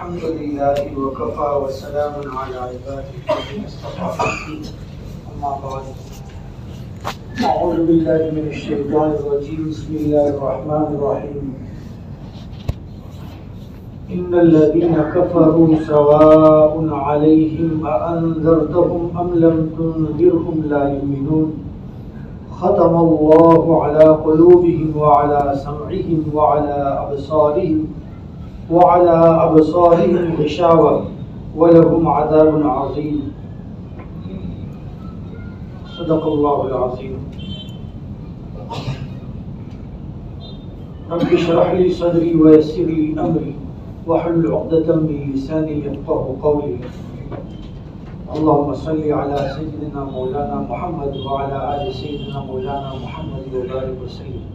الحمد لله وكفى وسلام على عباده الذين اصطفى. أما بعد، أعوذ بالله من الشيطان الرجيم. بسم الله الرحمن الرحيم. إن الذين كفروا سواء عليهم أأنذرتهم أم لم تنذرهم لا يؤمنون. ختم الله على قلوبهم وعلى سمعهم وعلى أبصارهم غشاوة ولهم عذاب عظيم. صدق الله العظيم. رب اشرح لي صدري ويسر لي أمري واحلل عقدة من لساني يفقهوا قولي. اللهم صل على سيدنا مولانا محمد وعلى آل سيدنا مولانا محمد وبارك وسلم.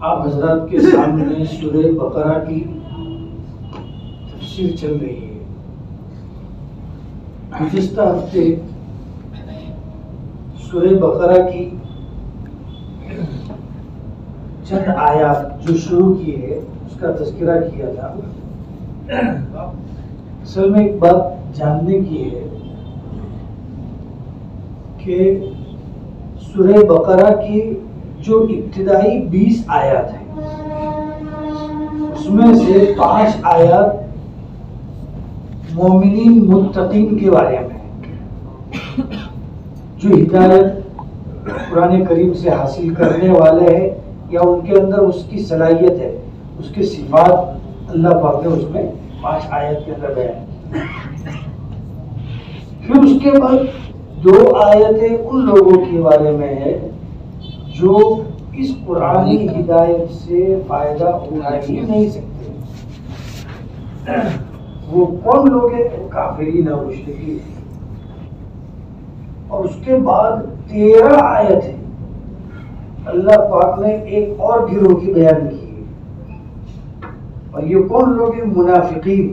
آپ حضرات کے سامنے سورہ بقرہ کی تفسیر چل رہی ہے. گزشتہ ہفتے سورہ بقرہ کی چند آیات جو شروع کی ہے اس کا تذکرہ کیا تھا. اصل میں ایک بات جاننے کی ہے کہ سورہ بقرہ کی جو ابتدائی 20 آیات ہیں اس میں سے 5 آیات مومنین متقین کے بارے میں جو ہدایت قرآن کریم سے حاصل کرنے والے ہیں یا ان کے اندر اس کی صلاحیت ہے, اس کے صفات اللہ پاک نے اس میں 5 آیت کے اندر بیان. پھر اس کے بعد 2 آیتیں ان لوگوں کے بارے میں ہے جو اس قرآنی ہدایت سے فائدہ اٹھا ہی نہیں سکتے. وہ کون لوگ ہیں؟ کافرین اور مشرکین. اور اس کے بعد 13 آیت ہے اللہ پاک نے ایک اور گروہ کی بیان کی ہے, اور یہ کون لوگ ہیں؟ منافقین.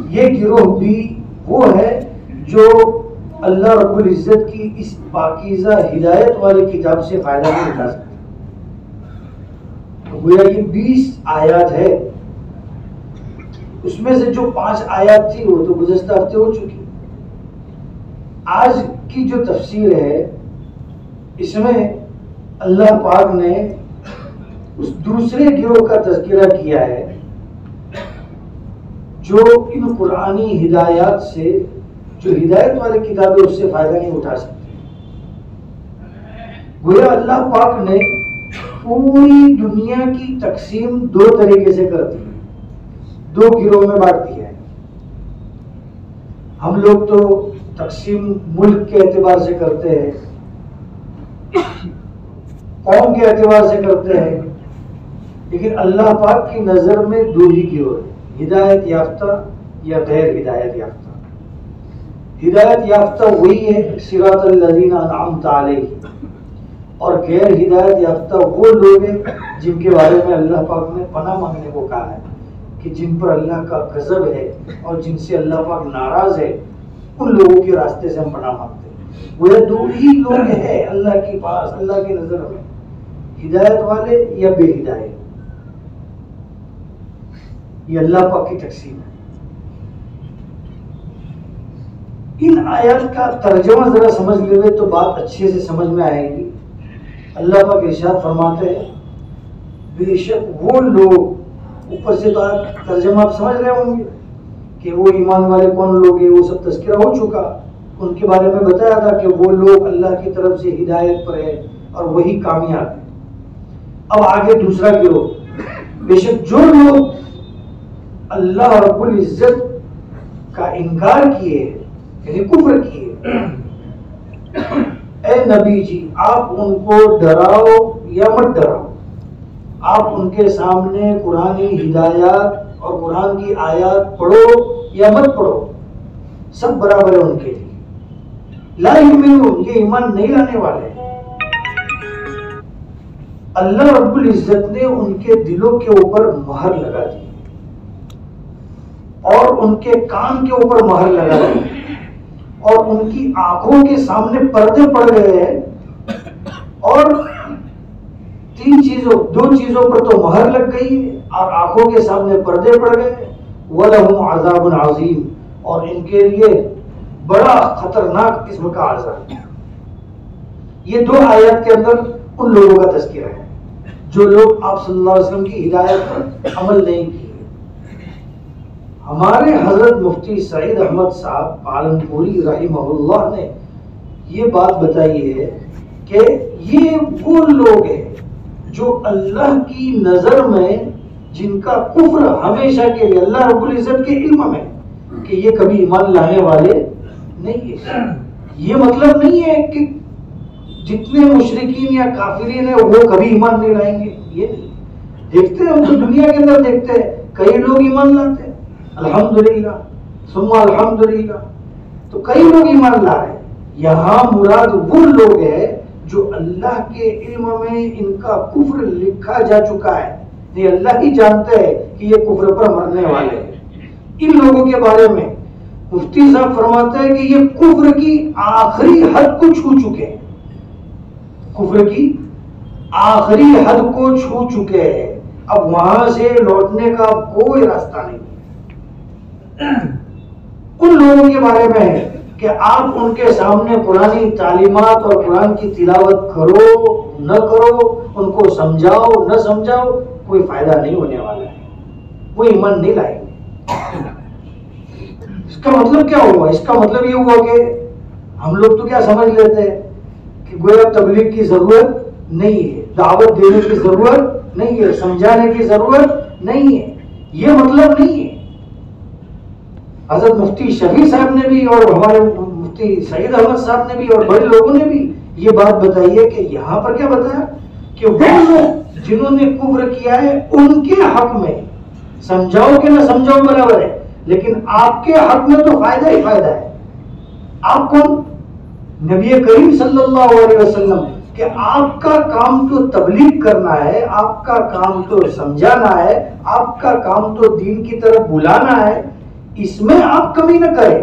یہ گروہ بھی وہ ہے جو اللہ رب العزت کی اس پاکیزہ ہدایت والی کتاب سے فائدہ نہیں اٹھا سکتے. گویا یہ 20 آیات ہے, اس میں سے جو 5 آیات تھی وہ تو گزشتہ ہفتے ہو چکی. آج کی جو تفسیر ہے اس میں اللہ پاک نے اس دوسرے گروہ کا تذکرہ کیا ہے جو ان قرآنی ہدایات سے, جو ہدایت والی کتابیں اس سے فائدہ نہیں اٹھا سکتے. گویا اللہ پاک نے پوری دنیا کی تقسیم 2 طریقے سے کر دی ہے, 2 گروہ میں بانٹ دیا ہے. ہم لوگ تو تقسیم ملک کے اعتبار سے کرتے ہیں, قوم کے اعتبار سے کرتے ہیں, لیکن اللہ پاک کی نظر میں 2 ہی گروہ ہیں, ہدایت یافتہ یا غیر ہدایت یافتہ. ہدایت یافتہ وہی ہے صراط الذین انعمت علیہم, اور غیر ہدایت یافتہ وہ لوگ ہیں جن کے بارے میں اللہ پاک نے پناہ مانگنے کو کہا ہے کہ جن پر اللہ کا غضب ہے اور جن سے اللہ پاک ناراض ہے, ان لوگوں کے راستے سے ہم پناہ مانگتے ہیں. وہ 2 ہی لوگ ہیں اللہ کے پاس, اللہ کی نظر میں, ہدایت والے یا بے ہدایت. یہ اللہ پاک کی تقسیم ہے. ان آیات کا ترجمہ ذرا سمجھ لے تو بات اچھے سے سمجھ میں آئے گی. اللہ پاک ارشاد فرماتے ہیں بے شک وہ لوگ, اوپر سے تو ترجمہ آپ سمجھ رہے ہوں گے کہ وہ ایمان والے کون لوگ ہیں, وہ سب تذکرہ ہو چکا. ان کے بارے میں بتایا تھا کہ وہ لوگ اللہ کی طرف سے ہدایت پر ہے اور وہی کامیاب ہے. اب آگے دوسرا گروہ, بے شک جو لوگ اللہ رب العزت کا انکار کیے یعنی کفر کیے, اے نبی جی آپ ان کو ڈراؤ یا مت ڈراؤ, آپ ان کے سامنے قرآنی ہدایات اور قرآن کی آیات پڑھو یا مت پڑھو, سب برابر ہے ان کے لیے. لا یؤمنون, یہ ایمان نہیں لانے والے. اللہ رب العزت نے ان کے دلوں کے اوپر مہر لگا دی اور ان کے کان کے اوپر مہر لگا دی اور ان کی آنکھوں کے سامنے پردے پڑ گئے ہیں اور دو چیزوں پر تو مہر لگ گئی اور آنکھوں کے سامنے پردے پڑ گئے. وَلَهُمْ عَذَابٌ عَظِيمٌ، اور ان کے لیے بڑا خطرناک قسم کا عذاب. یہ دو آیات کے اندر ان لوگوں کا تذکرہ ہے جو لوگ آپ صلی اللہ علیہ وسلم کی ہدایت پر عمل نہیں کیے. ہمارے حضرت مفتی سعید احمد صاحب پالنپوری رحمہ اللہ نے یہ بات بتائی ہے کہ یہ وہ لوگ ہیں جو اللہ کی نظر میں جن کا کفر ہمیشہ کے لیے اللہ رب العزت کے علم میں کہ یہ کبھی ایمان لانے والے نہیں ہیں. یہ مطلب نہیں ہے کہ جتنے مشرکین یا کافرین ہیں وہ کبھی ایمان نہیں لائیں گے. یہ نہیں دیکھتے ہیں، ہم تو دنیا کے اندر دیکھتے ہیں کئی لوگ ایمان لاتے ہیں الحمدللہ ثم الحمدللہ، تو کئی لوگ ایمان لا رہے ہیں. یہاں مراد وہ لوگ ہیں جو اللہ کے علم میں ان کا کفر لکھا جا چکا ہے. یہ اللہ ہی جانتے ہیں کہ یہ کفر پر مرنے والے ہیں. ان لوگوں کے بارے میں مفتی صاحب فرماتے ہیں کہ یہ کفر کی آخری حد کو چھو چکے ہیں. کفر کی آخری حد کو چھو چکے ہیں. اب وہاں سے لوٹنے کا کوئی راستہ نہیں. ان لوگوں کے بارے میں ہے کہ آپ ان کے سامنے قرآنی تعلیمات اور قرآن کی تلاوت کرو نہ کرو، ان کو سمجھاؤ نہ سمجھاؤ، کوئی فائدہ نہیں ہونے والا ہے. وہ ایمان نہیں لائیں گے. اس کا مطلب کیا ہوا؟ اس کا مطلب یہ ہوا کہ ہم لوگ تو کیا سمجھ لیتے ہیں کہ گویا تبلیغ کی ضرورت نہیں ہے، دعوت دینے کی ضرورت نہیں ہے، سمجھانے کی ضرورت نہیں ہے. یہ مطلب نہیں ہے. حضرت مفتی شفیع صاحب نے بھی اور ہمارے مفتی سعید احمد صاحب نے بھی اور بڑے لوگوں نے بھی یہ بات بتائی ہے کہ یہاں پر کیا بتایا کہ وہ لوگ جنہوں نے کفر کیا ہے ان کے حق میں سمجھاؤ کہ نہ سمجھاؤ برابر ہے، لیکن آپ کے حق میں تو فائدہ ہی فائدہ ہے. آپ کون؟ نبی کریم صلی اللہ علیہ وسلم. کہ آپ کا کام تو تبلیغ کرنا ہے، آپ کا کام تو سمجھانا ہے، آپ کا کام تو دین کی طرف بلانا ہے. اس میں آپ کمی نہ کریں،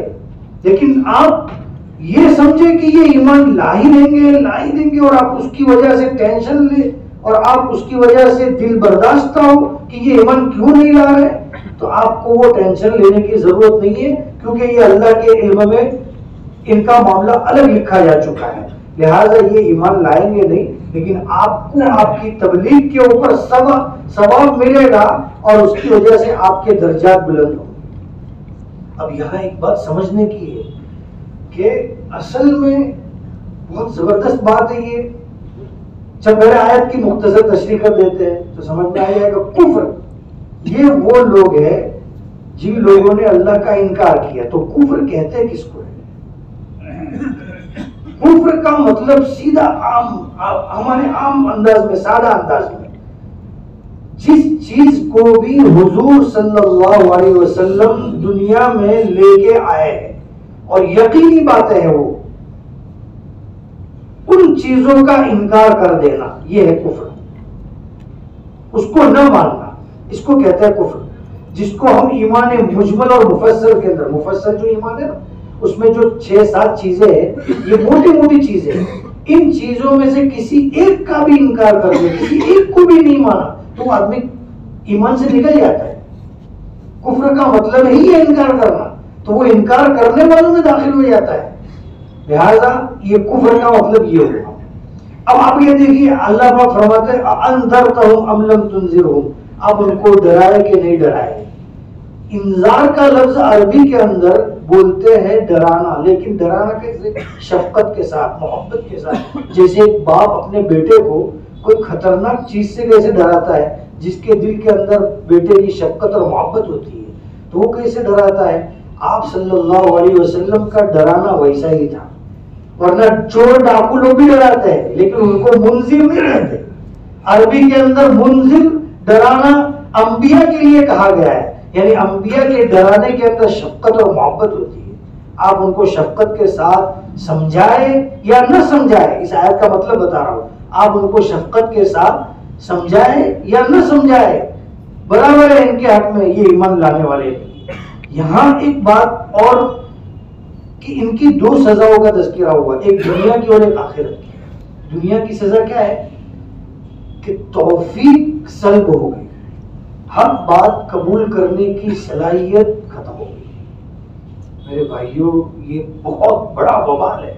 لیکن آپ یہ سمجھے کہ یہ ایمان لا ہی دیں گے اور آپ اس کی وجہ سے ٹینشن لیں اور آپ اس کی وجہ سے دل برداشتہ ہو کہ یہ ایمان کیوں نہیں لا رہے، تو آپ کو وہ ٹینشن لینے کی ضرورت نہیں ہے، کیونکہ یہ اللہ کے علم میں ان کا معاملہ الگ لکھا جا چکا ہے. لہٰذا یہ ایمان لائیں گے نہیں، لیکن آپ کو آپ کی تبلیغ کے اوپر ثواب ملے گا اور اس کی وجہ سے آپ کے درجات بلند ہوں. اب یہاں ایک بات سمجھنے کی ہے کہ اصل میں بہت زبردست بات ہے یہ. جب پہلے آیت کی مختصر تشریح کر دیتے ہیں تو سمجھ میں آئے گا کہ کفر یہ وہ لوگ ہیں جن لوگوں نے اللہ کا انکار کیا. تو کفر کہتے کس کو ہے؟ کفر کا مطلب سیدھا ہمارے عام انداز میں، سادہ انداز میں، جس چیز کو بھی حضور صلی اللہ علیہ وسلم دنیا میں لے کے آئے ہیں اور یقینی باتیں ہیں وہ، ان چیزوں کا انکار کر دینا، یہ ہے کفر. اس کو نہ ماننا، اس کو کہتا ہے کفر. جس کو ہم ایمان مجمل اور مفصل کے اندر، مفصل جو ایمان ہے نا اس میں جو 6-7 چیزیں ہیں، یہ موٹی موٹی چیزیں ہیں. ان چیزوں میں سے کسی ایک کا بھی انکار کر دے، کسی ایک کو بھی نہیں مانا، تو آدمی ایمان سے نکل جاتا ہے. کفر کا مطلب ہی ہے انکار کرنا، تو وہ انکار کرنے والوں میں داخل ہو جاتا ہے. لہذا یہ کفر کا مطلب یہ ہوا. اب آپ یہ دیکھیے اللہ پاک فرماتے ہیں انذرتہم ام لم تنذرہم، آپ ان کو ڈرائے کہ نہیں ڈرائے. انذار کا لفظ عربی کے اندر بولتے ہیں ڈرانا، لیکن ڈرانا کیسے؟ شفقت کے ساتھ، محبت کے ساتھ. جیسے ایک باپ اپنے بیٹے کو کوئی خطرناک چیز سے کیسے ڈراتا ہے، جس کے دل کے اندر بیٹے کی شفقت اور محبت ہوتی ہے، تو وہ کیسے ڈراتا ہے. آپ صلی اللہ علیہ وسلم کا ڈرانا ویسا ہی تھا. ورنہ چور ڈاکو لوگ بھی ڈراتے ہیں لیکن ان کو منذر نہیں کہتے. عربی کے اندر منذر ڈرانا انبیاء کے لیے کہا گیا ہے، یعنی انبیاء کے ڈرانے کے اندر شفقت اور محبت ہوتی ہے. آپ ان کو شفقت کے ساتھ سمجھائے یا نہ سمجھائے، اس آیت کا مطلب بتا رہا ہوں، آپ ان کو شفقت کے ساتھ سمجھائے یا نہ سمجھائے برابر ہے ان کے حق میں، یہ ایمان لانے والے. یہاں ایک بات اور کہ ان کی 2 سزاؤں کا تذکرہ ہوا، ایک دنیا کی اور ایک آخرت کی. دنیا کی سزا کیا ہے کہ توفیق سلب ہو گئی، حق بات قبول کرنے کی صلاحیت ختم ہو گئی۔ میرے بھائیوں، یہ بہت بڑا وبال ہے،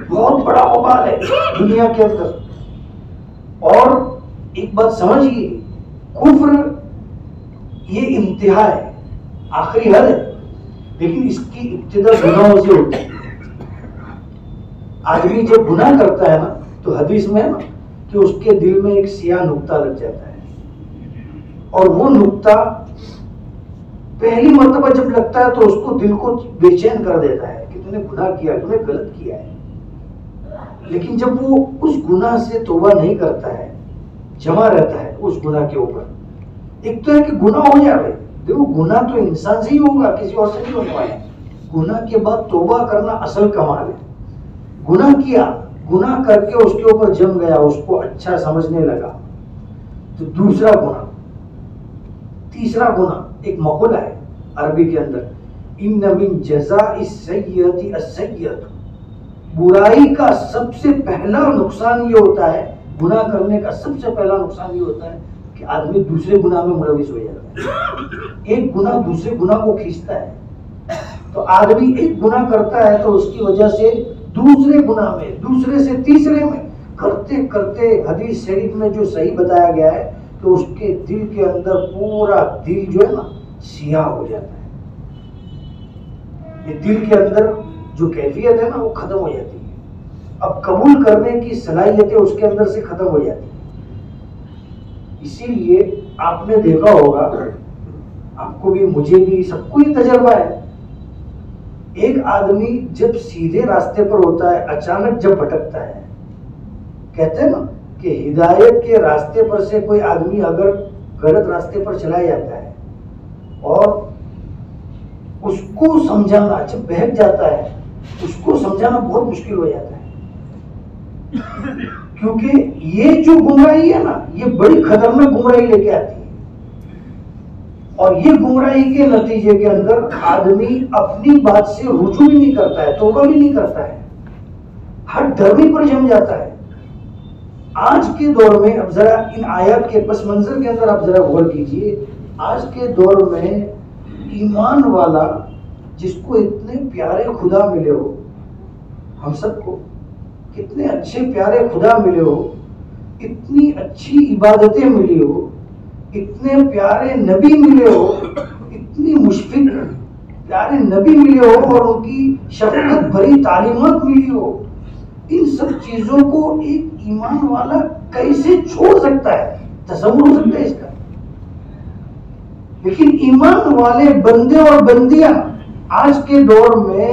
بہت بڑا وبال ہے دنیا کے اندر۔ اور ایک بات سمجھیے، کفر یہ انتہا ہے، آخری حد ہے، لیکن اس کی ابتدا گناہوں سے ہوتی ہے۔ آدمی جب گناہ کرتا ہے نا تو حدیث میں ہے نا کہ اس کے دل میں ایک سیاہ نقطہ لگ جاتا ہے، اور وہ نقطہ پہلی مرتبہ جب لگتا ہے تو اس کو دل کو بے چین کر دیتا ہے کہ تم نے گناہ کیا، تم نے غلط کیا ہے۔ لیکن جب وہ اس گناہ سے توبہ نہیں کرتا ہے، جمع رہتا ہے اس گناہ کے اوپر، ایک تو ہے کہ گناہ ہو جائے، دیکھو گناہ تو انسان سے ہی ہوگا، کسی اور سے نہیں ہونے والا۔ گناہ کے بعد توبہ کرنا اصل کمال ہے۔ گناہ کیا، گناہ کر کے اس کے اوپر جم گیا، اس کو اچھا سمجھنے لگا، تو دوسرا گناہ، تیسرا گناہ، ایک مقولہ ہے عربی کے اندر، ان من جزاء السیئۃ السیئۃ، برائی کا سب سے پہلا نقصان یہ ہوتا ہے، گناہ کرنے کا سب سے پہلا نقصان یہ ہوتا ہے کہ آدمی دوسرے گناہ میں ملوث ہو جاتا ہے۔ ایک گناہ دوسرے گناہ کو کھینچتا ہے، تو آدمی ایک گناہ کرتا ہے تو اس کی وجہ سے دوسرے گناہ میں، دوسرے سے تیسرے میں کرتے کرتے، حدیث شریف میں جو صحیح بتایا گیا ہے کہ اس کے دل کے اندر پورا دل جو ہے نا سیاہ ہو جاتا ہے۔ یہ دل کے اندر جو کیفیت ہے نا وہ ختم ہو جاتی ہے، اب قبول کرنے کی صلاحیتیں اس کے اندر سے ختم ہو جاتی ہیں۔ اسی لیے آپ نے دیکھا ہوگا، آپ کو بھی، مجھے بھی، سب کو یہ تجربہ ہے، ایک آدمی جب سیدھے راستے پر ہوتا ہے، اچانک جب بھٹکتا ہے، کہتے ہیں نا کہ ہدایت کے راستے پر سے کوئی آدمی اگر غلط راستے پر چلا جاتا ہے اور اس کو سمجھانا، جب بہک جاتا ہے اس کو سمجھانا بہت مشکل ہو جاتا ہے، کیونکہ یہ جو گمراہی ہے نا یہ بڑی خطرناک گمراہی لے کے آتی ہے، اور یہ گمراہی کے نتیجے کے اندر آدمی اپنی بات سے رجوع بھی نہیں کرتا ہے، توبہ بھی نہیں کرتا ہے، ہر ڈرنے پر جم جاتا ہے۔ آج کے دور میں، اب ذرا ان آیات کے پس منظر کے اندر آپ ذرا غور کیجئے، آج کے دور میں ایمان والا جس کو اتنے پیارے خدا ملے ہو، ہم سب کو کتنے اچھے پیارے خدا ملے ہو، اتنی اچھی عبادتیں ملی ہو، اتنے پیارے نبی ملے ہو، اتنی مشفق پیارے نبی ملے ہو، اور ان کی شفقت بھری تعلیمات ملی ہو، ان سب چیزوں کو ایک ایمان والا کیسے چھوڑ سکتا ہے؟ تصور ہو سکتا ہے اس کا؟ لیکن ایمان والے بندے اور بندیاں آج کے دور میں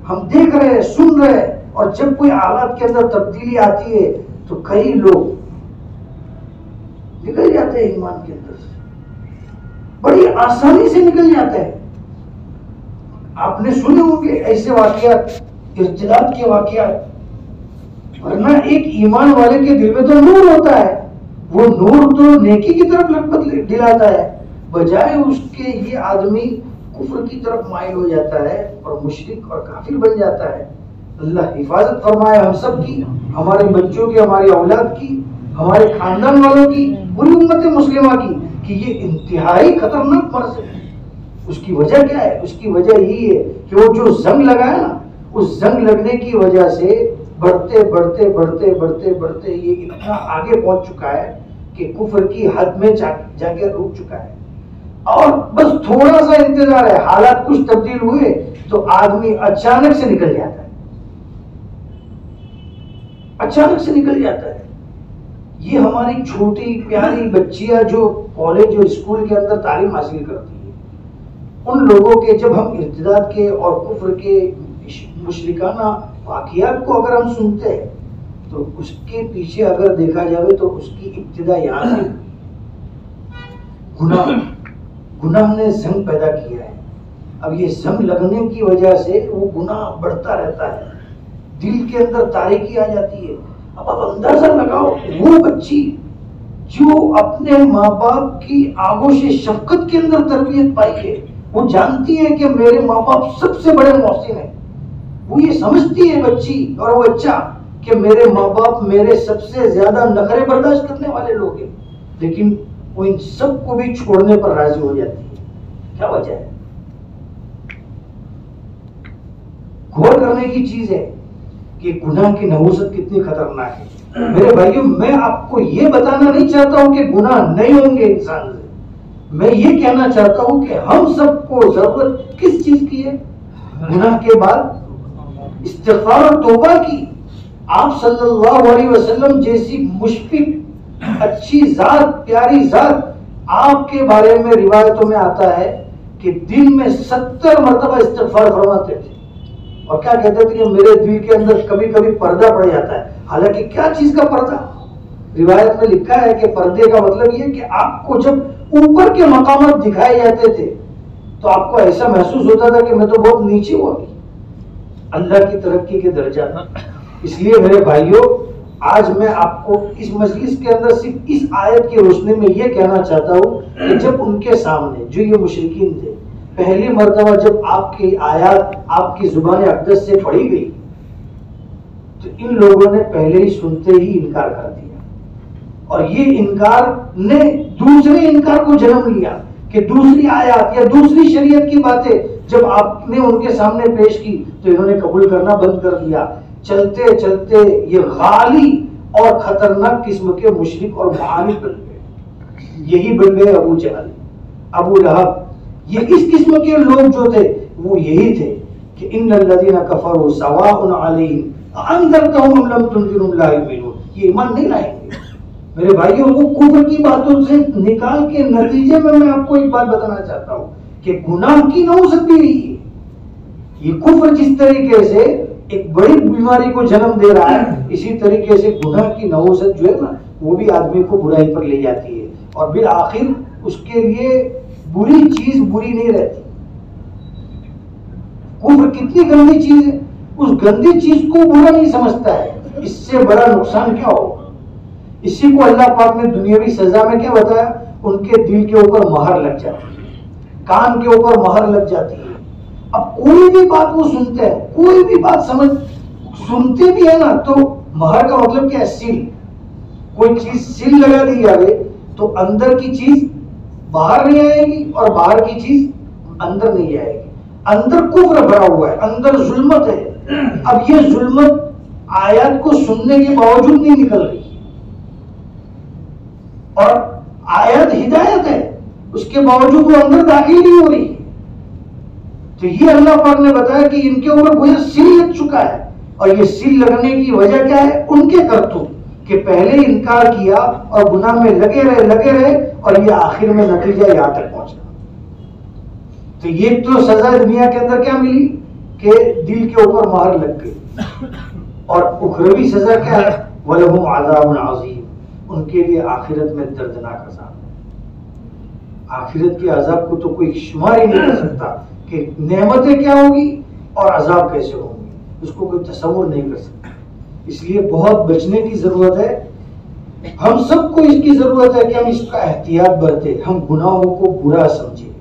ہم دیکھ رہے ہیں، سن رہے ہیں، اور جب کوئی حالات کے اندر تبدیلی آتی ہے تو کئی لوگ نکل جاتے ہیں ایمان کے اندر سے، بڑی آسانی سے نکل جاتے ہیں۔ آپ نے سنے ہوں گے ایسے واقعات، ارتداد کے واقعات، ورنہ ایک ایمان والے کے دل میں تو نور ہوتا ہے، وہ نور تو نیکی کی طرف رغبت دلاتا ہے، بجائے اس کے یہ آدمی کفر کی طرف مائل ہو جاتا ہے اور مشرک اور کافر بن جاتا ہے۔ اللہ حفاظت فرمائے ہم سب کی، ہمارے بچوں کی، ہماری اولاد کی، ہمارے خاندان والوں کی، پوری امت مسلمہ کی، کہ یہ انتہائی خطرناک مرض ہے۔ اس کی وجہ کیا ہے؟ اس کی وجہ یہی ہے کہ وہ جو زنگ لگا ہے نا، اس زنگ لگنے کی وجہ سے بڑھتے بڑھتے بڑھتے بڑھتے بڑھتے یہ اتنا آگے پہنچ چکا ہے کہ کفر کی حد میں جا کے رک چکا ہے، اور بس تھوڑا سا انتظار ہے، حالات کچھ تبدیل ہوئے تو آدمی اچانک سے نکل جاتا ہے، اچانک سے نکل جاتا ہے۔ یہ ہماری چھوٹی پیاری بچیاں جو کالج اور اسکول کے اندر تعلیم حاصل کرتی ہیں، ان لوگوں کے جب ہم ارتداد کے اور کفر کے مشرکانہ واقعات کو اگر ہم سنتے ہیں تو اس کے پیچھے اگر دیکھا جائے تو اس کی ابتدا یہاں سے گناہ نے زنگ پیدا کیا ہے۔ اب یہ زنگ لگنے کی وجہ سے وہ گناہ بڑھتا رہتا ہے، دل کے اندر تاریکی آ جاتی ہے۔ اب آپ اندازہ لگاؤ، وہ بچی جو اپنے ماں باپ کی آغوش شفقت کے اندر تربیت پائی ہے، وہ جانتی ہے کہ میرے ماں باپ سب سے بڑے محسن ہیں، وہ یہ سمجھتی ہے بچی اور وہ بچہ کہ میرے ماں باپ میرے سب سے زیادہ نخرے برداشت کرنے والے لوگ ہیں، لیکن وہ ان سب کو بھی چھوڑنے پر راضی ہو جاتی ہے. کیا وجہ ہے؟ غور کرنے کی چیز ہے کہ گناہ کی نحوست کتنی خطرناک ہے. میرے بھائیوں، میں آپ کو یہ بتانا نہیں چاہتا ہوں کہ گناہ نہیں ہوں گے انسان سے. میں یہ کہنا چاہتا ہوں کہ ہم سب کو ضرورت کس چیز کی ہے؟ گناہ کے بعد استغفار اور توبہ کی. آپ صلی اللہ علیہ وسلم جیسی مشفق اچھی ذات، پیاری ذات، آپ کے بارے میں روایتوں میں آتا ہے کہ دن میں 70 مرتبہ استغفار فرماتے تھے. اور کیا کہتے تھے کہ میرے دل کے اندر کبھی کبھی پردہ پڑ جاتا ہے. حالانکہ کیا چیز کا پردہ؟ روایت میں لکھا ہے کہ پردے کا مطلب یہ کہ آپ کو جب اوپر کے مقامات دکھائے جاتے تھے تو آپ کو ایسا محسوس ہوتا تھا کہ میں تو بہت نیچے ہوا بھی اللہ کی ترقی کے درجات. اس لیے میرے بھائیوں، آج میں آپ کو اس مجلس کے اندر صرف اس آیت کی روشنی میں یہ کہنا چاہتا ہوں کہ جب ان کے سامنے جو یہ مشرکین تھے، پہلی مرتبہ جب آپ کی آیات آپ کی زبان اقدس سے پڑھی گئی تو ان لوگوں نے پہلے ہی سنتے ہی انکار کر دیا. اور یہ انکار نے دوسرے انکار کو جنم لیا کہ دوسری آیات یا دوسری شریعت کی باتیں جب آپ نے ان کے سامنے پیش کی تو انہوں نے قبول کرنا بند کر دیا. چلتے چلتے یہ غالی اور خطرناک قسم کے مشرک اور معاند بن گئے. یہی بن گئے ابو جہل، ابو لہب. یہ اس قسم کے لوگ جو تھے وہ یہی تھے کہ ان الذین کفروا سواء علیہم انذرتہم ام لم تنذرہم لا یؤمنون. یہ ایمان نہیں لائیں گے. میرے بھائیوں، وہ کفر کی باتوں سے نکال کے نتیجے میں آپ کو ایک بات بتانا چاہتا ہوں کہ گناہ کی نحوست بھی رہی ہے. یہ کفر جس طریقے سے ایک بڑی بیماری کو جنم دے رہا ہے، اسی طریقے سے گناہ کی نحوست جو ہے نا وہ بھی آدمی کو برائی پر لے جاتی ہے اور بالآخر اس کے لیے بری چیز بری نہیں رہتی. کفر کتنی گندی چیز ہے، اس گندی چیز کو برا نہیں سمجھتا ہے. اس سے بڑا نقصان کیا ہو؟ اسی کو اللہ پاک نے دنیاوی سزا میں کیا بتایا؟ ان کے دل کے اوپر مہر لگ جاتی ہے، کان کے اوپر مہر لگ جاتی ہے. اب کوئی بھی بات وہ سنتے ہیں، کوئی بھی بات سنتے بھی ہے نا تو مہر کا مطلب کیا ہے؟ سیل. کوئی چیز سیل لگا دی جائے تو اندر کی چیز باہر نہیں آئے گی اور باہر کی چیز اندر نہیں آئے گی. اندر کفر بھرا ہوا ہے، اندر ظلمت ہے. اب یہ ظلمت آیات کو سننے کے باوجود نہیں نکل رہی اور آیت ہدایت ہے، اس کے باوجود وہ اندر داخل نہیں ہو رہی. تو یہ اللہ پاک نے بتایا کہ ان کے اوپر گویا سیل لگ چکا ہے. اور یہ سیل لگنے کی وجہ کیا ہے؟ ان کے کرتوت کہ پہلے انکار کیا اور گناہ میں لگے رہے اور یہ آخر میں نتیجہ یہاں تک پہنچا. تو یہ تو سزا دنیا کے اندر کیا ملی کہ دل کے اوپر مہر لگ گئی. اور اخروی سزا کیا ہے؟ وَلَهُمْ عَذَابٌ عَظِيمٌ. ان کے لیے آخرت میں دردناک عذاب. آخرت کے عذاب کو تو کوئی شمار ہی نہیں کر سکتا کہ نعمتیں کیا ہوگی اور عذاب کیسے ہوں گے، اس کو کوئی تصور نہیں کر سکتا. اس لیے بہت بچنے کی ضرورت ہے. ہم سب کو اس کی ضرورت ہے کہ ہم اس کا احتیاط برتے، ہم گناہوں کو برا سمجھیں.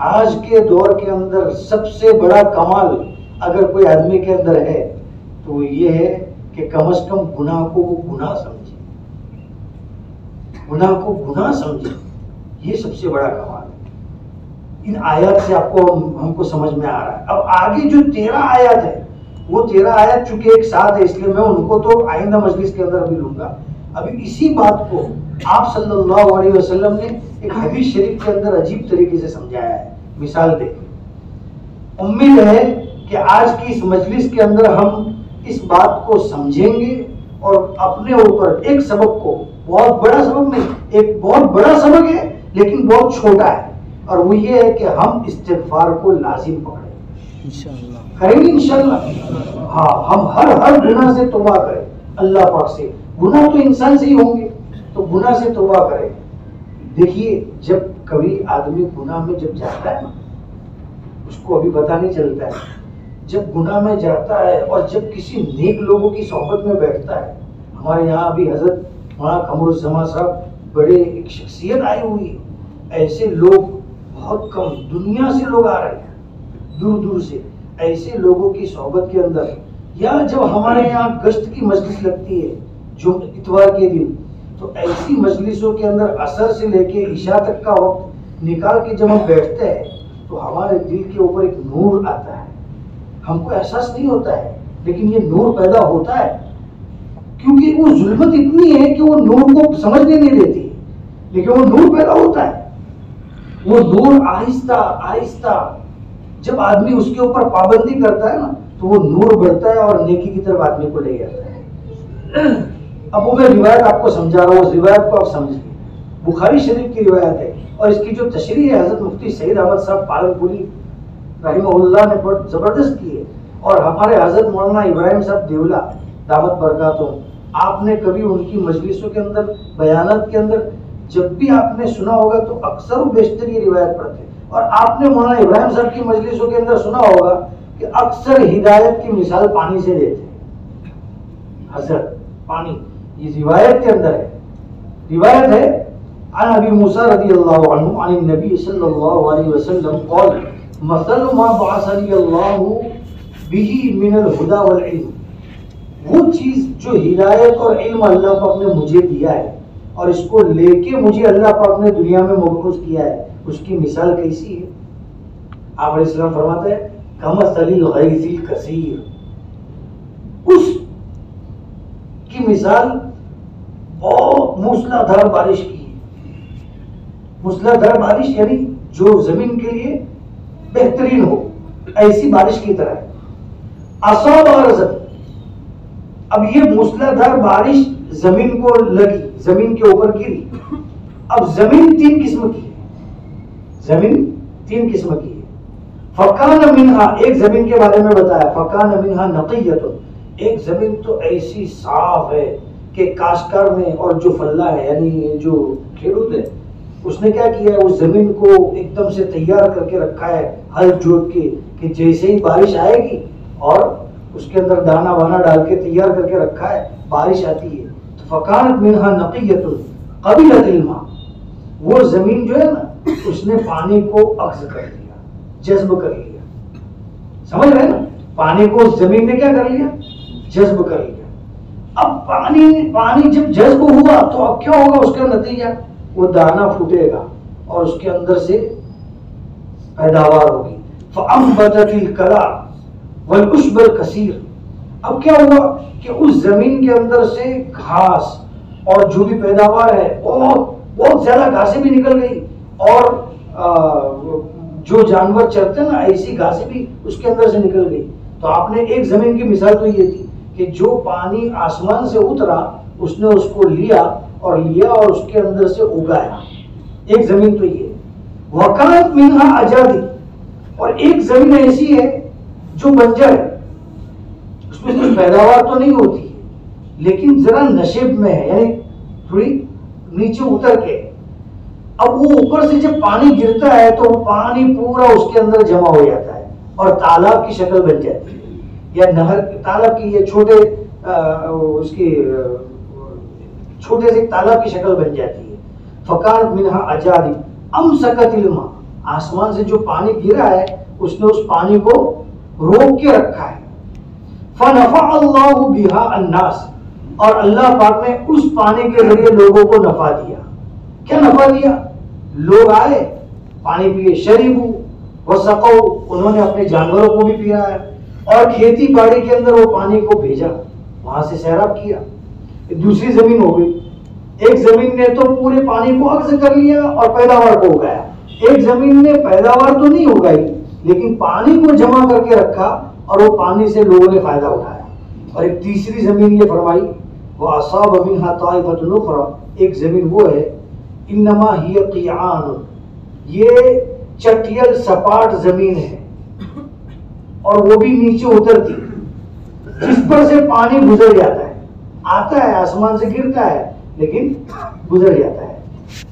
آج کے دور کے اندر سب سے بڑا کمال اگر کوئی آدمی کے اندر ہے تو یہ ہے کہ کم از کم گناہ کو وہ گناہ سمجھے، گناہ کو گناہ سمجھے. یہ سب سے بڑا کمال ہے. ان آیات سے آپ کو ہم کو سمجھ میں آ رہا ہے. اب آگے جو 13 آیات ہے وہ 13 آیات چونکہ ایک ساتھ ہے اس لیے میں ان کو تو آئندہ مجلس کے اندر بھی لوں گا. ابھی اسی بات کو آپ صلی اللہ علیہ وسلم نے ایک حدیث شریف کے اندر عجیب طریقے سے سمجھایا ہے. مثال دیکھیں. امید ہے کہ آج کی اس مجلس کے اندر ہم اس بات کو سمجھیں گے اور اپنے اوپر ایک سبق کو، بہت بڑا سبق نہیں، ایک بہت بڑا سبق ہے لیکن بہت چھوٹا ہے، اور وہ یہ ہے کہ ہم استغفار کو لازم پکڑیں. انشاءاللہ کریں گے انشاءاللہ. ہاں، ہم ہر گناہ سے توبہ کریں اللہ پاک سے. گناہ تو انسان سے ہی ہوں گے تو گناہ سے توبہ کریں. دیکھیے، جب کبھی آدمی گناہ میں جب جاتا ہے نا اس کو ابھی پتہ نہیں چلتا ہے. جب گناہ میں جاتا ہے اور جب کسی نیک لوگوں کی صحبت میں بیٹھتا ہے. ہمارے یہاں ابھی حضرت مولانا قمر الزمان صاحب بڑے ایک شخصیت آئی ہوئی ہے. ایسے لوگ بہت کم، دنیا سے لوگ آ رہے ہیں دور دور سے. ایسے لوگوں کی صحبت کے اندر یا جب ہمارے یہاں گشت کی مجلس لگتی ہے جو اتوار کے دن، تو ایسی مجلسوں کے اندر عصر سے لے کے عشاء تک کا وقت نکال کے جب ہم بیٹھتے ہیں تو ہمارے دل کے اوپر ایک نور آتا ہے. ہم کو احساس نہیں ہوتا ہے لیکن یہ نور پیدا ہوتا ہے، کیونکہ وہ ظلمت اتنی ہے کہ وہ نور کو سمجھنے نہیں دیتی، لیکن وہ نور پیدا ہوتا ہے. وہ نور آہستہ آہستہ جب آدمی اس کے اوپر پابندی کرتا ہے نا تو وہ نور بڑھتا ہے اور نیکی کی طرف آدمی کو لے جاتا ہے. اب وہ میں روایت آپ کو سمجھا رہا ہوں، اس روایت کو آپ سمجھیں. بخاری شریف کی روایت ہے اور اس کی جو تشریح ہے حضرت مفتی سعید احمد صاحب پالنپوری رحمہ اللہ نے بہت زبردست کی ہے، اور ہمارے حضرت مولانا ابراہیم صاحب دیولا دعوت برکاتہم، آپ نے کبھی ان کی مجلسوں کے اندر بیانات کے اندر جب بھی آپ نے سنا ہوگا تو اکثر و بیشتر یہ روایت پڑھتے ہیں. اور آپ نے مولانا ابراہیم صاحب کی مجلسوں کے اندر سنا ہوگا کہ اکثر ہدایت کی مثال پانی سے دیتے ہیں. حضرت پانی یہ روایت کے اندر ہے. روایت ہے عن ابی موسیٰ رضی اللہ عنہ عن النبی صلی اللہ علیہ وسلم قال مثل ما بعثنی اللہ به من الہدی والعلم، وہ چیز جو ہدایت اور علم اللہ پاک نے مجھے دیا ہے اور اس کو لے کے مجھے اللہ پاک نے دنیا میں مبعوث کیا ہے، اس کی مثال کیسی ہے؟ آپ علیہ السلام فرماتے ہیں کمثل الغیث الکثیر، اس کی مثال بہت موسلادھار بارش کی ہے. موسلادھار بارش یعنی جو زمین کے لیے بہترین ہو، ایسی بارش کی طرح ہے. اصاب ارض، اب یہ موسلادھار بارش زمین کو لگی، زمین کے اوپر گری. اب زمین تین قسم کی ہے، زمین تین قسم کی ہے. فکان منہا، ایک زمین کے بارے میں بتایا، فکان منہا نقیۃ، ایک زمین تو ایسی صاف ہے کہ کاشتکار نے اور جو فلاح ہے یعنی جو کھیڑوت ہے اس نے کیا کیا ہے، اس زمین کو ایک دم سے تیار کر کے رکھا ہے ہل جوت کے کہ جیسے ہی بارش آئے گی اور اس کے اندر دانا وانا ڈال کے تیار کر کے رکھا ہے، بارش آتی ہے تو فکانت منہا نقیۃ قبلت الماء، وہ زمین جو ہے نا اس نے پانی کو اخذ کر لیا، جذب کر لیا. سمجھ رہے نا، پانی کو زمین نے کیا کر لیا، جذب کر لیا. اب پانی جب جذب ہوا تو اب کیا ہوگا، اس کا نتیجہ وہ دانا پھوٹے گا اور اس کے اندر سے پیداوار ہوگی. فَأَنبَتَتِ الْكَلَى وَالْعُشْبَ الْكَثِيرُ، اب کیا ہوا کہ اس زمین کے اندر سے گھاس اور جو بھی پیداوار ہے بہت زیادہ گھاسیں بھی نکل گئی، اور جو جانور چرتے نا ایسی گھاسیں بھی اس کے اندر سے نکل گئی. تو آپ نے ایک زمین کی مثال تو یہ تھی کہ جو پانی آسمان سے اترا اس نے اس کو لیا اور اس کے اندر سے اگایا. ایک زمین تو یہ. وَكَانَتْ مِنْهَا أَجَادِبُ، اور ایک زمین ایسی ہے جو بنجر ہے، اس میں کچھ پیداوار تو نہیں ہوتی لیکن ذرا نشیب میں ہے، یعنی تھوڑی نیچے اتر کے. اب وہ اوپر سے جب پانی گرتا ہے تو وہ پانی پورا اس کے اندر جمع ہو جاتا ہے اور تالاب کی شکل بن جاتی ہے، یا نہر تالاب کی یہ چھوٹے اس کی چھوٹے سے تالاب کی شکل بن جاتی ہے. فَكَانَتْ مِنْهَا أَجَادِبُ أَمْسَكَتِ الْمَاءَ، آسمان سے جو پانی گرا ہے اس نے اس پانی کو روک کے رکھا ہے. فَنَفَعَ اللَّهُ بِهَا النَّاسَ، اور اللہ پاک نے اس پانی کے ذریعے لوگوں کو نفع دیا. کیا نفع دیا؟ لوگ آئے پانی پیے، شریبو وسقو، انہوں نے اپنے جانوروں کو بھی پیا ہے، اور کھیتی باڑی کے اندر وہ پانی کو بھیجا، وہاں سے سیراب کیا. دوسری زمین ہو گئی، ایک زمین نے تو پورے پانی کو اخذ کر لیا اور پیداوار کو اگایا. ایک زمین نے پیداوار تو نہیں اگائی لیکن پانی کو جمع کر کے رکھا اور وہ پانی سے لوگوں نے فائدہ اٹھایا. اور ایک تیسری زمین یہ فرمائی وَأَصَابَ مِنْهَا طَائِفَةٌ أُخْرَى، ایک زمین وہ ہے انما ہی قیعان، یہ چٹیل سپاٹ زمین ہے اور وہ بھی نیچے اترتی، جس پر سے پانی گزر جاتا ہے، آتا ہے آسمان سے گرتا ہے لیکن گزر جاتا ہے.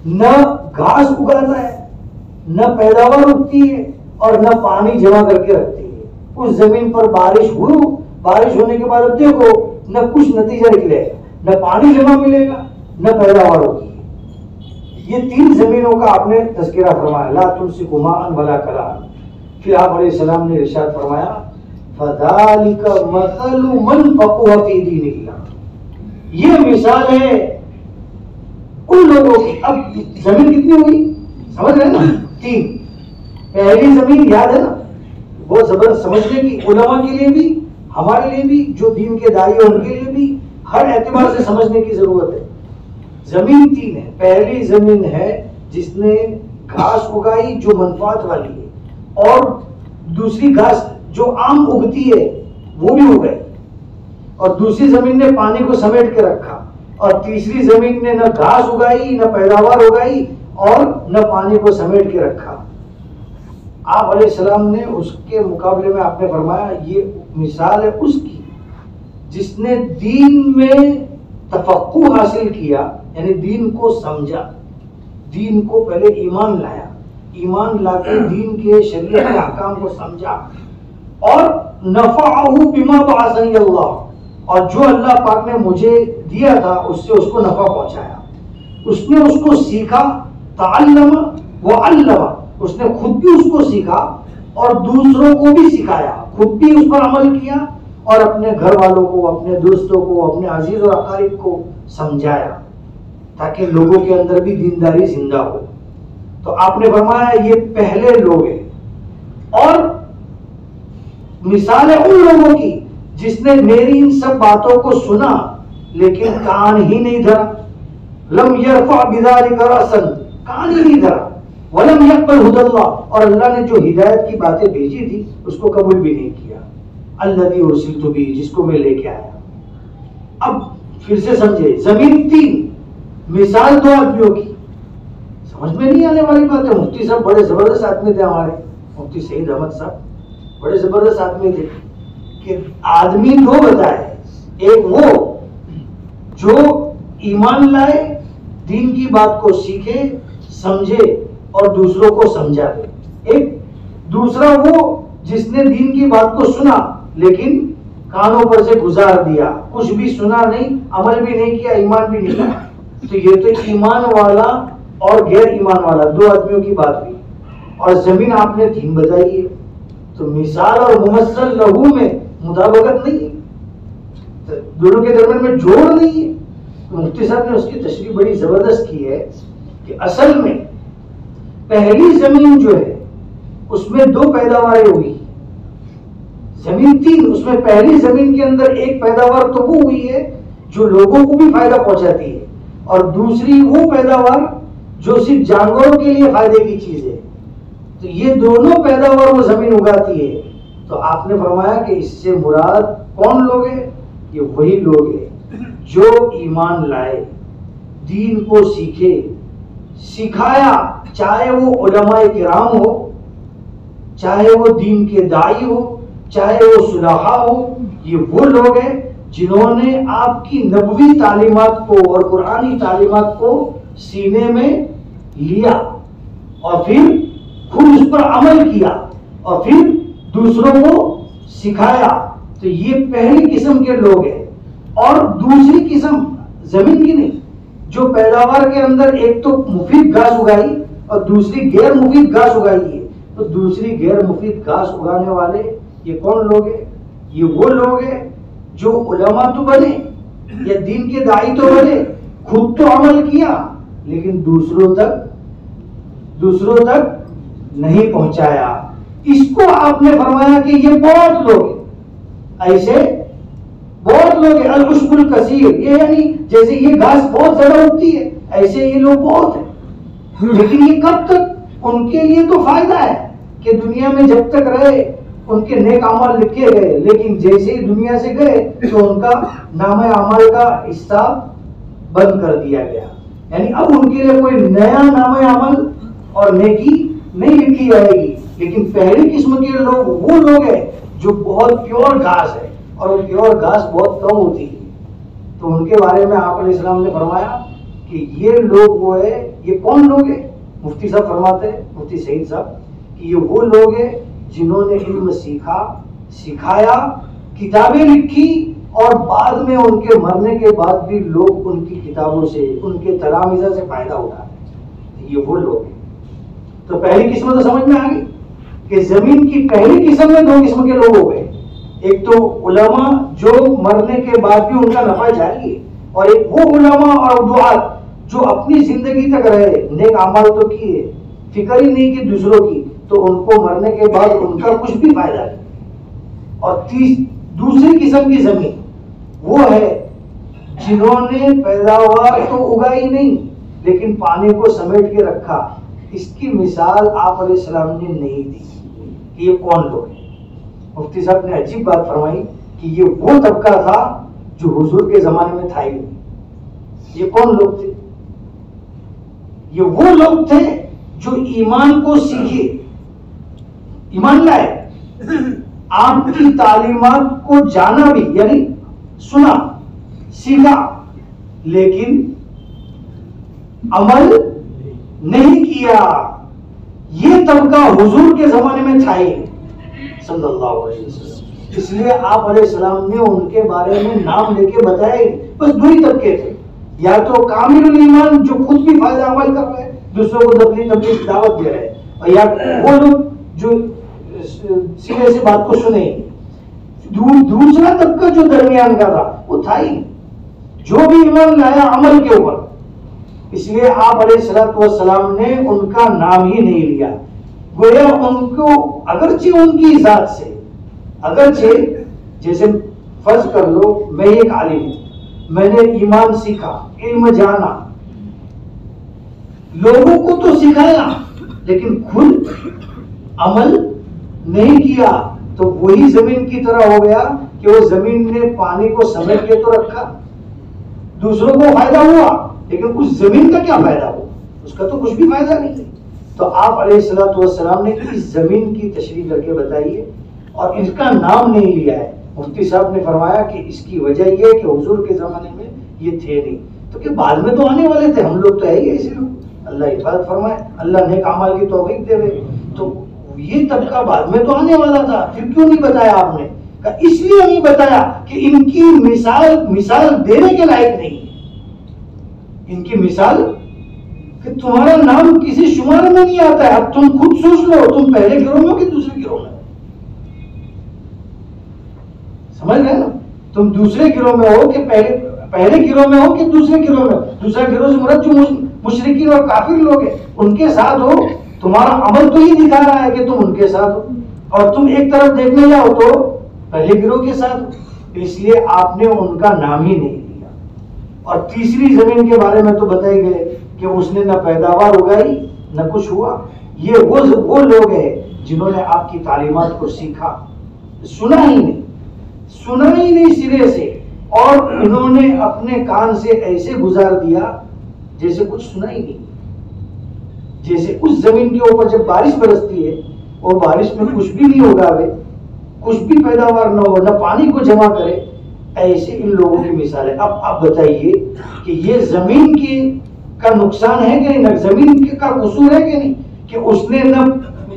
نہ گھاس اگاتا ہے، نہ پیداوار اگتی ہے اور نہ پانی جمع کر کے رکھتی ہے. اس زمین پر بارش ہونے کے بعد دیکھو نہ کچھ نتیجہ نکلے گا، نہ پانی جمع ملے گا نہ پیداوار ہوگی. یہ تین زمینوں کا آپ نے تذکرہ فرمایا، لا تمسکوا ماء ولا کلاء. پھر آپ علیہ السلام نے ارشاد فرمایا فذالک مثل من فقہ فی دین اللہ، یہ مثال ہے ان لوگوں کی. اب زمین کتنی ہوگی سمجھ رہے ہیں نا؟ 3. پہلی زمین یاد ہے نا، بہت زبردست سمجھنے کی، علماء کے لیے بھی ہمارے لیے بھی، جو دین کے داعی ہیں ان کے لیے بھی ہر اعتبار سے سمجھنے کی ضرورت ہے. زمین 3 ہے. پہلی زمین ہے جس نے گھاس اگائی جو منفعت والی ہے، اور دوسری گھاس جو عام اگتی ہے وہ بھی اگائی، اور دوسری زمین نے پانی کو سمیٹ کے رکھا، اور تیسری زمین نے نہ گھاس اگائی نہ پیداوار اگائی اور نہ پانی کو سمیٹ کے رکھا. آپ علیہ السلام نے اس کے مقابلے میں آپ نے فرمایا یہ مثال ہے اس کی جس نے دین میں تفقہ حاصل کیا، یعنی دین کو سمجھا، دین کو پہلے ایمان لایا، ایمان لا کے دین کے شریعت کے احکام کو سمجھا، اور نفعہ بما بعثنی اللہ، اور جو اللہ پاک نے مجھے دیا تھا اس سے اس کو نفع پہنچایا. اس نے اس کو سیکھا، تعلم وعلم، اس نے خود بھی اس کو سیکھا اور دوسروں کو بھی سکھایا، خود بھی اس پر عمل کیا اور اپنے گھر والوں کو، اپنے دوستوں کو، اپنے عزیز اور اقارب کو سمجھایا تاکہ لوگوں کے اندر بھی دینداری زندہ ہو. تو آپ نے فرمایا یہ پہلے لوگ ہیں. اور مثال ہے ان لوگوں کی جس نے میری ان سب باتوں کو سنا لیکن کان ہی نہیں دھرا. لم یرفع بذلک رأسا، کان ہی نہیں دھرا. ولم یقبل ھدی اللہ، اور اللہ نے جو ہدایت کی باتیں بھیجی تھی اس کو قبول بھی نہیں کیا. الذی ارسلت بہ، جس کو میں لے کے آیا. اب پھر سے سمجھے، زمین 3، مثال 2 آدمیوں کی. سمجھ میں نہیں آنے والی بات ہے. مفتی صاحب بڑے زبردست آدمی تھے ہمارے، مفتی سعید احمد صاحب بڑے زبردست آدمی تھے کہ آدمی 2 بتائے. ایک وہ جو ایمان لائے، دین کی بات کو سیکھے، سمجھے اور دوسروں کو سمجھا دے. ایک دوسرا وہ جس نے دین کی بات کو سنا لیکن کانوں پر سے گزار دیا، کچھ بھی سنا نہیں، عمل بھی نہیں کیا، ایمان بھی نہیں کیا. تو یہ تو ایمان والا اور غیر ایمان والا 2 آدمیوں کی بات ہوئی. اور زمین آپ نے 3 بتائی ہے. تو مثال اور ممثل لہو میں مطابقت نہیں ہے، دونوں کے درمیان میں جوڑ نہیں ہے. مفتی صاحب نے اس کی تشریح بڑی زبردست کی ہے کہ اصل میں پہلی زمین جو ہے اس میں 2 پیداواریں ہوئی. زمین 3، اس میں پہلی زمین کے اندر ایک پیداوار تو وہ ہوئی ہے جو لوگوں کو بھی فائدہ پہنچاتی ہے، اور دوسری وہ پیداوار جو صرف جانوروں کے لیے فائدے کی چیز ہے. تو یہ دونوں پیداوار وہ زمین اگاتی ہے. تو آپ نے فرمایا کہ اس سے مراد کون لوگ ہیں؟ یہ وہی لوگ ہیں جو ایمان لائے، دین کو سیکھے، سکھایا، چاہے وہ علماء کرام ہو، چاہے وہ دین کے داعی ہو، چاہے وہ صلحاء ہو. یہ وہ لوگ ہیں جنہوں نے آپ کی نبوی تعلیمات کو اور قرآنی تعلیمات کو سینے میں لیا اور پھر خود اس پر عمل کیا اور پھر دوسروں کو سکھایا. تو یہ پہلی قسم کے لوگ ہیں. اور دوسری قسم زمین کی نہیں، جو پیداوار کے اندر ایک تو مفید گھاس اگائی اور دوسری غیر مفید گھاس اگائی ہے. تو دوسری غیر مفید گھاس اگانے والے یہ کون لوگ ہیں؟ یہ وہ لوگ ہیں جو علماء تو بنے یا دین کے داعی تو بنے، خود تو عمل کیا لیکن دوسروں تک نہیں پہنچایا. اس کو آپ نے فرمایا کہ یہ بہت لوگ ہیں، ایسے بہت لوگ ہیں. العشب الکثیر، یہ یعنی جیسے یہ گھاس بہت زیادہ اگتی ہے ایسے یہ لوگ بہت ہیں. لیکن یہ کب تک؟ ان کے لیے تو فائدہ ہے کہ دنیا میں جب تک رہے ان کے نیک اعمال لکھے گئے، لیکن جیسے ہی دنیا سے گئے تو ان کا نام اعمال کا حساب بند کر دیا گیا. یعنی اب ان کے لیے کوئی نیا نام عمل اور نیکی نہیں لکھی جائے گی. لیکن پہلی قسم کے لوگ وہ لوگ ہیں جو بہت پیور گھاس ہے، اور وہ پیور گھاس بہت کم ہوتی ہے. تو ان کے بارے میں آپ علیہ السلام نے فرمایا کہ یہ لوگ وہ ہے. یہ کون لوگ ہیں؟ مفتی صاحب فرماتے ہیں، مفتی سعید صاحب، کہ یہ وہ لوگ ہیں جنہوں نے علم سیکھا، سکھایا، کتابیں لکھی، اور بعد میں ان کے مرنے کے بعد بھی لوگ ان کی کتابوں سے، ان کے تلامذہ سے فائدہ اٹھاتے. یہ وہ لوگ ہیں. تو پہلی قسم تو سمجھ میں آ گئی کہ زمین کی پہلی قسم میں 2 قسم کے لوگ ہو گئے. ایک تو علماء جو مرنے کے بعد بھی ان کا نفع جاری ہے، اور ایک وہ علماء اور دعات جو اپنی زندگی تک رہے، نیک اعمال تو کیے، فکر ہی نہیں کی دوسروں کی، تو ان کو مرنے کے بعد ان کا کچھ بھی فائدہ نہیں۔ اور دوسری قسم کی زمین وہ ہے جنہوں نے پیداوار تو اگائی نہیں لیکن پانی کو سمیٹ کے رکھا۔ اس کی مثال آپ علیہ السلام نے نہیں دی کہ یہ کون لوگ ہیں۔ مفتی صاحب نے عجیب بات فرمائی کہ یہ وہ طبقہ تھا جو حضور کے زمانے میں تھا ہی نہیں۔ یہ کون لوگ تھے؟ یہ وہ لوگ تھے جو ایمان کو سیکھے، ایمان لائے، آپ کی تعلیمات کو جانا بھی، یعنی سنا، سیکھا، لیکن عمل نہیں کیا۔ یہ طبقہ حضور کے زمانے میں تھا ہی صلی اللہ علیہ وسلم، اس لیے آپ علیہ السلام نے ان کے بارے میں نام لے کے بتایا ہی۔ بس دو ہی طبقے تھے، یا تو کامل الایمان جو خود بھی فائدہ عمل کر رہے، دوسروں کو تبلیغ دعوت دے رہے، اور یا وہ لوگ جو سیدھے سے بات کو سنے۔ دوسرا طبقہ جو درمیان کا تھا وہ تھا ہی جو بھی ایمان لایا عمل کے اوپر، اس لیے آپ علیہ السلام نے ان کا نام ہی نہیں لیا۔ گویا ان کو اگرچہ ان کی ذات سے، اگرچہ جیسے فرض کر لو میں ایک عالم ہوں، میں نے ایمان سیکھا، علم جانا، لوگوں کو تو سکھایا لیکن خود عمل نہیں کیا، تو وہی زمین کی طرح ہو گیا کہ وہ زمین نے پانی کو سمیٹ کے تو رکھا، دوسروں کو فائدہ ہوا لیکن اس زمین کا کیا فائدہ ہوا؟ اس کا تو کچھ بھی فائدہ نہیں۔ تو آپ علیہ السلام نے اس زمین کی تشریح کر کے بتائی ہے اور اس کا نام نہیں لیا ہے۔ مفتی صاحب نے فرمایا کہ اس کی وجہ یہ ہے کہ حضور کے زمانے میں یہ تھے نہیں، تو کہ بعد میں تو آنے والے تھے، ہم لوگ تو ہے ہی ایسے لوگ، اللہ حفاظت فرمائے، اللہ نیک اعمال کی توفیق دے، تو یہ طبقہ بعد میں تو آنے والا تھا، پھر کیوں نہیں بتایا آپ نے؟ اس لیے نہیں بتایا کہ ان کی مثال دینے کے لائق نہیں ہے، ان کی مثال کہ تمہارا نام کسی شمار میں نہیں آتا ہے۔ اب تم خود سوچ لو، تم پہلے گروہ میں ہو کہ دوسرے گروہ میں؟ سمجھ گئے نا؟ تم دوسرے گروہ میں ہو کہ پہلے گروہ میں ہو کہ دوسرے گروہ میں؟ دوسرے گروہ سے مراد جو مشرکین اور کافر لوگ ہیں ان کے ساتھ ہو، تمہارا عمل تو یہ دکھا رہا ہے کہ تم ان کے ساتھ ہو، اور تم ایک طرف دیکھنے جاؤ تو پہلے گروہ کے ساتھ ہو، اس لیے آپ نے ان کا نام ہی نہیں لیا۔ اور تیسری زمین کے بارے میں تو بتائی گئے کہ اس نے نہ پیداوار اگائی نہ کچھ ہوا۔ یہ وہ لوگ ہیں جنہوں نے آپ کی تعلیمات کو سیکھا، سنا ہی نہیں سرے سے، اور انہوں نے اپنے کان سے ایسے گزار دیا جیسے کچھ سنا ہی نہیں۔ جیسے اس زمین کے اوپر جب بارش برستی ہے اور بارش میں کچھ بھی نہیں اگاوے، کچھ بھی پیداوار نہ ہو، نہ پانی کو جمع کرے، ایسے ان لوگوں کی مثال ہے۔ اب آپ بتائیے کہ یہ زمین کا نقصان ہے کہ نہیں، نہ زمین کا قصور ہے کہ نہیں کہ اس نے نہ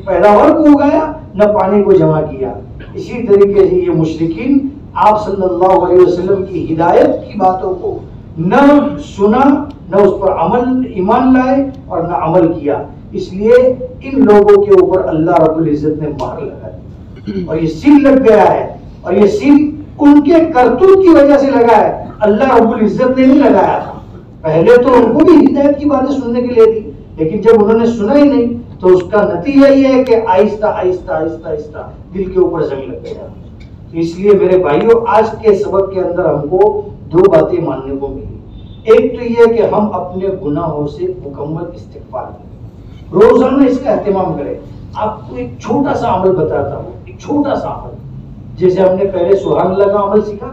پیداوار کو اگایا نہ پانی کو جمع کیا۔ اسی طریقے سے یہ مشرکین آپ صلی اللہ علیہ وسلم کی ہدایت کی باتوں کو نہ سنا، نہ اس پر ایمان لائے اور نہ عمل کیا، اس لیے ان لوگوں کے اوپر اللہ رب العزت نے مہر لگا دی اور یہ سیل لگ گیا ہے، اور یہ سیل ان کے کرتوت کی وجہ سے لگا ہے، اللہ رب العزت نے نہیں لگایا تھا۔ پہلے تو ان کو بھی ہدایت کی باتیں سننے کے لیے دی، لیکن جب انہوں نے سنا ہی نہیں تو اس کا نتیجہ یہ ہے کہ آہستہ آہستہ دل کے اوپر زنگ لگ گیا۔ تو اس لیے میرے بھائیوں، آج کے سبق کے اندر ہم کو دو باتیں ماننے کو ملی۔ ایک تو یہ کہ ہم اپنے گناہوں سے مکمل استغفار کریں، روزانہ اس کا اہتمام کریں۔ آپ کو ایک چھوٹا سا عمل بتاتا ہوں، ایک چھوٹا سا عمل، جیسے ہم نے پہلے سبحان اللہ کا عمل سیکھا،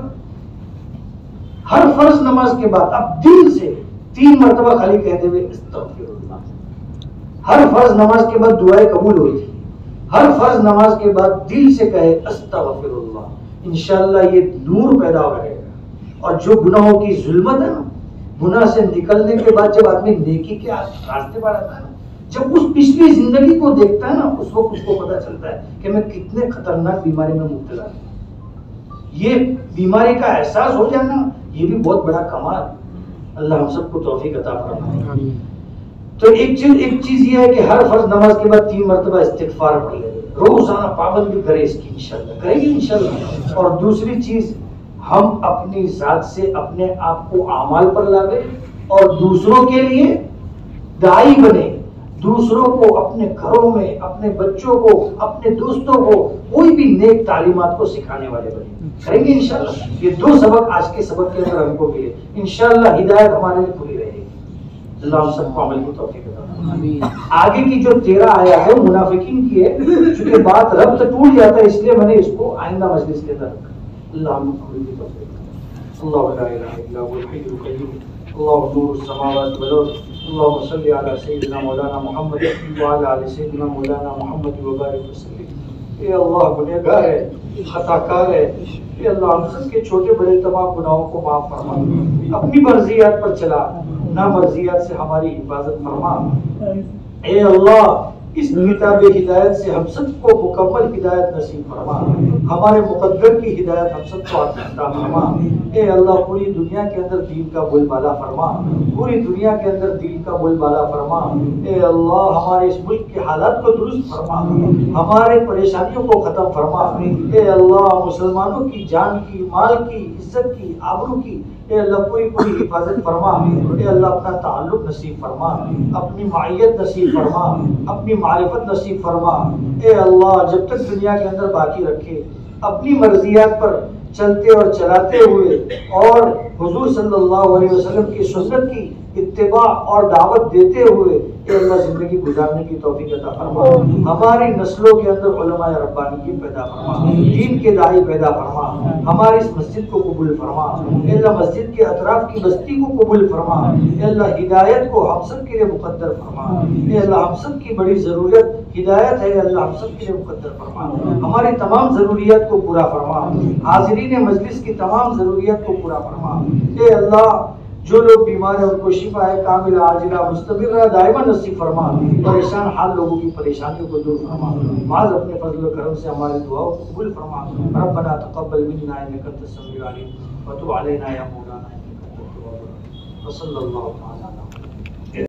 ہر فرض نماز کے بعد اب دل سے 3 مرتبہ خالی کہتے ہوئے استغفر اللہ۔ ہر فرض نماز کے بعد دعائیں قبول ہوئی، ہر فرض نماز کے بعد دل سے کہے استغفر اللہ، انشاءاللہ یہ نور پیدا کرے گا۔ اور جو گناہوں کی ظلمت ہے نا، گناہ سے نکلنے کے بعد جب آدمی نیکی کے راستے پر آتا ہے نا، جب اس پچھلی زندگی کو دیکھتا ہے نا، اس وقت اس کو پتا چلتا ہے کہ میں کتنے خطرناک بیماری میں مبتلا ہوں۔ یہ بیماری کا احساس ہو جانا یہ بھی بہت بڑا کمال، اللہ ہم سب کو توفیق عطا فرمائے۔ تو ایک چیز یہ ہے کہ ہر فرض نماز کے بعد 3 مرتبہ استغفار پڑھ لے، روزانہ پابندی کرے اس کی انشاءاللہ، کریں گے انشاءاللہ۔ اور دوسری چیز، ہم اپنی ذات سے اپنے آپ کو اعمال پر لاوے اور دوسروں کے لیے داعی بنے، دوسروں کو اپنے گھروں میں، اپنے بچوں کو، اپنے دوستوں کو کوئی بھی نیک تعلیمات کو سکھانے والے بنے، کریں گے انشاءاللہ۔ یہ دو سبق آج کے سبق کے اندر ہم کو ملے، انشاءاللہ ہدایت ہمارے لیے پوری رہے گی۔ اللہ ہم سب کو عمل کی توفیق عطا فرمائے۔ آگے کی جو 13 آیات ہے منافقین کی ہے، چونکہ بات ربط ٹوٹ جاتا ہے اس لیے میں نے اس کو آئندہ مجلس کے اندر رکھا۔ اللہ ہم کو عمل کی توفیق عطا فرمائے۔ اللہ لا الہ الا هو الحي القيوم اللهم نور السماوات والارض اللهم صل على سيدنا مولانا محمد وعلى ال سيدنا مولانا محمد وبارك وسلم۔ اے اللہ گنہگار ہے، خطا کار ہے، اے اللہ ہم سب کے چھوٹے بڑے تمام گناہوں کو معاف فرما، اپنی مرضیات پر چلا، نہ مرضیات سے ہماری حفاظت فرما۔ اے اللہ اس کتاب ہدایت سے ہم سب کو مکمل ہدایت نصیب فرما، ہمارے مقدر کی ہدایت ہم سب کو عطا فرما۔ اے اللہ پوری دنیا کے اندر دین کا بول بالا فرما، پوری دنیا کے اندر دین کا بول بالا فرما۔ اے اللہ ہمارے اس ملک کے حالات کو درست فرما، ہمارے پریشانیوں کو ختم فرما۔ اے اللہ مسلمانوں کی جان کی، مال کی، عزت کی، آبرو کی اے اللہ پوری حفاظت فرما۔ اے اللہ اپنا تعلق نصیب فرما، اپنی معیت نصیب فرما، اپنی معرفت نصیب فرما۔ اے اللہ جب تک دنیا کے اندر باقی رکھے، اپنی مرضیات پر چلتے اور چلاتے ہوئے اور حضور صلی اللہ علیہ وسلم کی سنت کی اتباع اور دعوت دیتے ہوئے اے اللہ زندگی گزارنے کی توفیق عطا فرما۔ ہماری نسلوں کے اندر علماء ربانی پیدا فرما، دین کے داعی پیدا فرما، ہماری اس مسجد کو قبول فرما۔ اے اللہ مسجد کے اطراف کی بستی کو قبول فرما۔ اے اللہ ہدایت کو ہم سب کے لیے مقدر فرما۔ اے اللہ ہم سب کی بڑی ضرورت ہدایت ہے، اللہ ہم سب کے لیے مقدر فرما، ہماری تمام ضروریات کو پورا فرما، حاضرین مجلس کی تمام ضروریات کو پورا فرما۔ اے اللہ جو لوگ بیمار ہیں ان کو شفا ہے کاملہ عاجلہ مستمرہ دائمہ نصیب فرما، پریشان حال لوگوں کی پریشانیوں کو دور فرما، بعض اپنے فضل و کرم سے ہماری دعاؤں کو قبول فرما۔ ربنا تقبل منا انک انت السمیع العلیم وتب علینا یا مولانا انک انت التواب الرحیم۔ وصلی اللہ تعالی علی